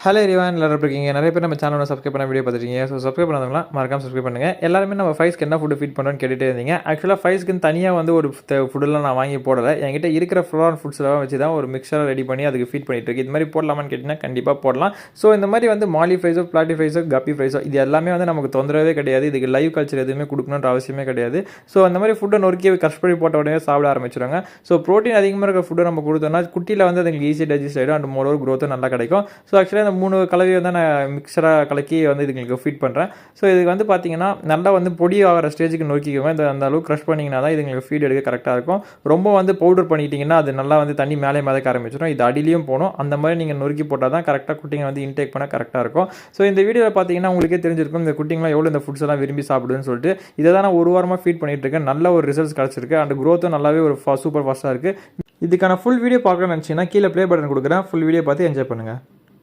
Hello எரிவான் எல்லாரும் இருக்கீங்க. நிறைய பேர் நம்ம சேனலை சப்ஸ்கிரைப் பண்ண வீடியோ பார்த்துருக்கீங்க. ஸோ சப்ஸ்கிரைப் பண்ணாதவங்களாம் மறக்காம சப்ஸ்கிரைப் பண்ணுங்கள். எல்லாருமே நம்ம ஃபைஸ்க்கு என்ன ஃபுட்டு ஃபீட் பண்ணுறோன்னு கேட்டுகிட்டே இருந்தீங்க. ஆக்சுவலாக ஃபைஸ்க்கு தனியாக வந்து ஒரு ஃபுட்டெல்லாம் நான் வாங்கி போடலை. என்கிட்ட இருக்கிற ஃப்ளோர் ஃபுட்ஸ்லாம் வச்சு தான் ஒரு மிக்சராக ரெடி பண்ணி அதுக்கு ஃபீட் பண்ணிட்டு இருக்கு. இது மாதிரி போடலாமான்னு கேட்டிங்கன்னா கண்டிப்பாக போடலாம். ஸோ இந்த மாதிரி வந்து மாலி ஃப்ரைஸோ பிளாட்டி ஃப்ரைஸோ கப்பி ஃப்ரைஸோ இது எல்லாமே வந்து நமக்கு தொந்தரவே கிடையாது. இதுக்கு லைவ் கல்ச்சர் எதுவுமே கொடுக்கணுன்ற அவசியமே கிடையாது. ஸோ அந்த மாதிரி ஃபுட்டை நொறுக்கி கஷ்ட பண்ணி போட்ட உடனே சாப்பிட ஆரம்பிச்சிடுவாங்க. ஸோ ப்ரோட்டீன் அதிகமாக இருக்கிற ஃபுட்டை நம்ம கொடுத்தோம்னா குட்டியில் வந்து அதுங்களுக்கு ஈஸியாக டைஜஸ்ட் ஆகிடும் அண்ட் மோரோவர் க்ரோத்தும் நல்லா கிடைக்கும். ஸோ ஆக்சுவலாக இந்த 3 கலவையை வந்து நான் மிக்சராக கலக்கி வந்து இதுங்களுக்கு ஃபீட் பண்ணுறேன். ஸோ இதுக்கு வந்து பார்த்தீங்கன்னா நல்லா வந்து பொடி ஆகிற ஸ்டேஜுக்கு நோக்கிக்குவேன். அந்த அளவுக்கு க்ரஷ் பண்ணிங்கன்னா தான் இதுங்களுக்கு ஃபீட் எடுக்க கரெக்டாக இருக்கும். ரொம்ப வந்து பவுடர் பண்ணிட்டீங்கன்னா அது நல்லா வந்து தண்ணி மேலே மிதக்க ஆரம்பிச்சிடும். இது அடியிலையும் போகணும். அந்த மாதிரி நீங்கள் நொறுக்கி போட்டால் தான் கரெக்டாக குட்டிங்க வந்து இன்டேக் பண்ண கரெக்டாக இருக்கும். ஸோ இந்த வீடியோவில் பார்த்தீங்கன்னா உங்களுக்கே தெரிஞ்சிருக்கும் இந்த குட்டிங்களாம் எவ்வளோ இந்த ஃபுட்ஸ் எல்லாம் விரும்பி சாப்பிடுன்னு சொல்லிட்டு. இதை தான் நான் ஒரு வாரமாக ஃபீட் பண்ணிட்டு இருக்கேன். நல்ல ஒரு ரிசல்ட்ஸ் கிடச்சிருக்கு அண்ட் க்ரோத்தும் நல்லாவே ஒரு சூப்பர் ஃபாஸ்ட்டாக இருக்குது. இதுக்கான ஃபுல் வீடியோ பார்க்கணும்னு நினச்சிங்கன்னா கீழே ப்ளே பட்டன் கொடுக்குறேன். ஃபுல் வீடியோ பார்த்து என்ஜாய் பண்ணுங்கள்.